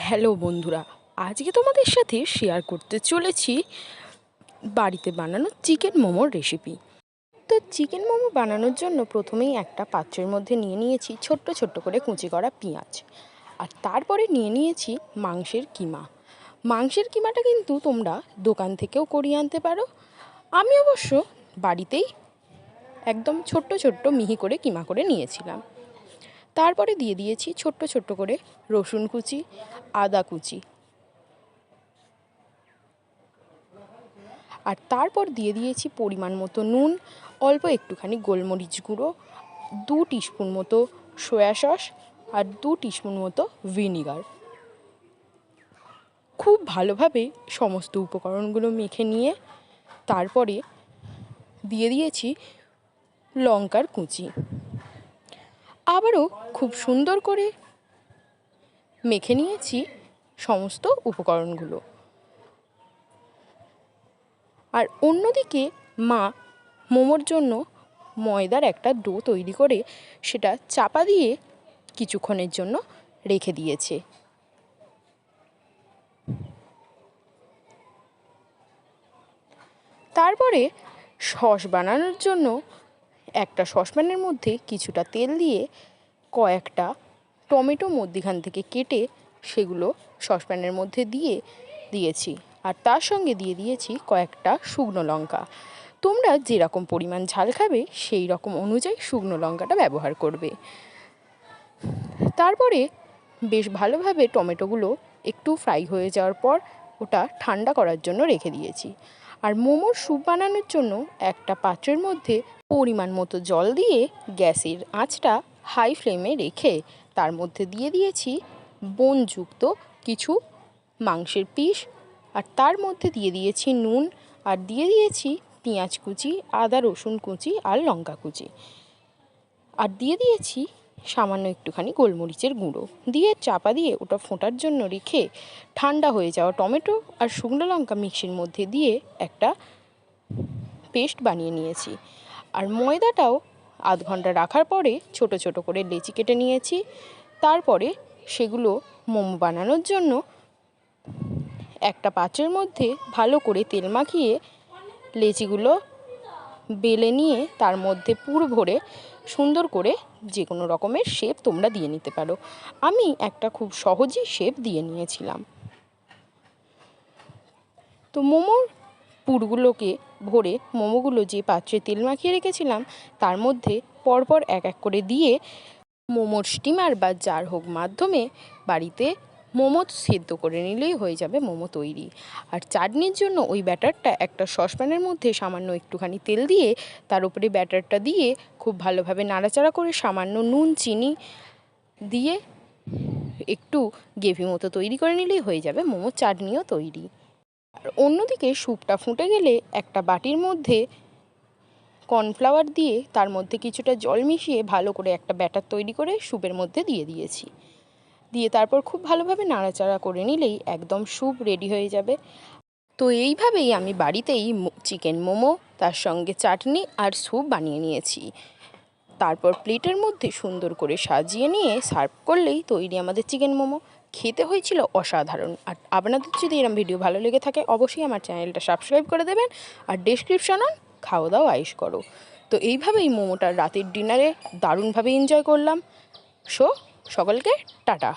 Hello বন্ধুরা, আজকে তোমাদের সাথে শেয়ার করতে চলেছি বাড়িতে বানানো চিকেন মোমোর রেসিপি। তো চিকেন মোমো বানানোর জন্য প্রথমেই একটা পাত্রের মধ্যে নিয়ে নিয়েছি ছোট্ট ছোট্ট করে কুচি করা পেঁয়াজ, আর তারপরে নিয়ে নিয়েছি মাংসের কিমা। মাংসের কিমাটা কিন্তু তোমরা দোকান থেকেও করিয়ে আনতে পারো। আমি অবশ্য বাড়িতেই একদম ছোট্ট ছোট্ট মিহি করে কিমা করে নিয়েছিলাম। তারপরে দিয়ে দিয়েছি ছোট্ট ছোট্ট করে রসুন কুচি, আদা কুচি, আর তারপর দিয়ে দিয়েছি পরিমাণ মতো নুন, অল্প একটুখানি গোলমরিচ গুঁড়ো, 2 টিস্পুন মতো সয়া সস আর 2 টিস্পুন মতো ভিনিগার। খুব ভালোভাবে সমস্ত উপকরণগুলো মেখে নিয়ে তারপরে দিয়ে দিয়েছি লঙ্কার কুচি। আবারও খুব সুন্দর করে মেখে নিয়েছি সমস্ত উপকরণগুলো। আর অন্যদিকে মা মোমোর জন্য ময়দার একটা ডো তৈরি করে সেটা চাপা দিয়ে কিছুক্ষণের জন্য রেখে দিয়েছে। তারপরে সস বানানোর জন্য একটা সসপ্যানের মধ্যে কিছুটা তেল দিয়ে কয়েকটা টমেটো মধ্যিখান থেকে কেটে সেগুলো সসপ্যানের মধ্যে দিয়েছি, আর তার সঙ্গে দিয়ে দিয়েছি কয়েকটা শুকনো লঙ্কা। তোমরা যেরকম পরিমাণ ঝাল খাবে সেই রকম অনুযায়ী শুকনো লঙ্কাটা ব্যবহার করবে। তারপরে বেশ ভালোভাবে টমেটোগুলো একটু ফ্রাই হয়ে যাওয়ার পর ওটা ঠান্ডা করার জন্য রেখে দিয়েছি। আর মোমোর স্যুপ বানানোর জন্য একটা পাত্রের মধ্যে পরিমাণ মতো জল দিয়ে গ্যাসের আঁচটা হাই ফ্লেমে রেখে তার মধ্যে দিয়ে দিয়েছি বোনযুক্ত কিছু মাংসের পিস, আর তার মধ্যে দিয়ে দিয়েছি নুন, আর দিয়ে দিয়েছি পেঁয়াজ কুচি, আদা রসুন কুচি আর লঙ্কা কুচি, আর দিয়ে দিয়েছি সামান্য একটুখানি গোলমরিচের গুঁড়ো দিয়ে চাপা দিয়ে ওটা ফোটার জন্য রেখে ঠান্ডা হয়ে যাওয়া টমেটো আর শুকনো লঙ্কা মিক্সির মধ্যে দিয়ে একটা পেস্ট বানিয়ে নিয়েছি। আর ময়দাটাও আধ ঘন্টা রাখার পরে ছোট ছোট করে লেচি কেটে নিয়েছি। তারপরে সেগুলো মোমো বানানোর জন্য একটা পাত্রের মধ্যে ভালো করে তেল মাখিয়ে লেচিগুলো বেলে নিয়ে তার মধ্যে পুর ভরে সুন্দর করে যে কোনো রকমের শেপ তোমরা দিয়ে নিতে পারো। আমি একটা খুব সহজেই শেপ দিয়ে নিয়েছিলাম। তো মোমোর পুরগুলোকে ভরে মোমোগুলো যে পাত্রে তেল মাখিয়ে রেখেছিলাম তার মধ্যে পরপর এক এক করে দিয়ে মোমোর স্টিমার বা যার হোক মাধ্যমে বাড়িতে মোমো সেদ্ধ করে নিলেই হয়ে যাবে মোমো তৈরি। আর চাটনির জন্য ওই ব্যাটারটা একটা সসপ্যানের মধ্যে সামান্য একটুখানি তেল দিয়ে তার উপরে ব্যাটারটা দিয়ে খুব ভালোভাবে নাড়াচাড়া করে সামান্য নুন চিনি দিয়ে একটু গ্রেভি মতো তৈরি করে নিলেই হয়ে যাবে মোমো চাটনিও তৈরি। আর অন্যদিকে স্যুপটা ফুটে গেলে একটা বাটির মধ্যে কর্নফ্লাওয়ার দিয়ে তার মধ্যে কিছুটা জল মিশিয়ে ভালো করে একটা ব্যাটার তৈরি করে স্যুপের মধ্যে দিয়েছি, দিয়ে তারপর খুব ভালোভাবে নাড়াচাড়া করে নিলেই একদম স্যুপ রেডি হয়ে যাবে। তো এইভাবেই আমি বাড়িতেই চিকেন মোমো তার সঙ্গে চাটনি আর স্যুপ বানিয়ে নিয়েছি। তারপর প্লেটের মধ্যে সুন্দর করে সাজিয়ে নিয়ে সার্ভ করলেই তৈরি আমাদের চিকেন মোমো। খেতে হয়েছিল অসাধারণ। আর আপনাদের যদি এরকম ভিডিও ভালো লেগে থাকে অবশ্যই আমার চ্যানেলটা সাবস্ক্রাইব করে দেবেন, আর ডেসক্রিপশন অন খাওয়া দাওয়া আইস করো। তো এইভাবেই মোমোটার রাতের ডিনারে দারুণভাবে এনজয় করলাম। সকলকে টাটা।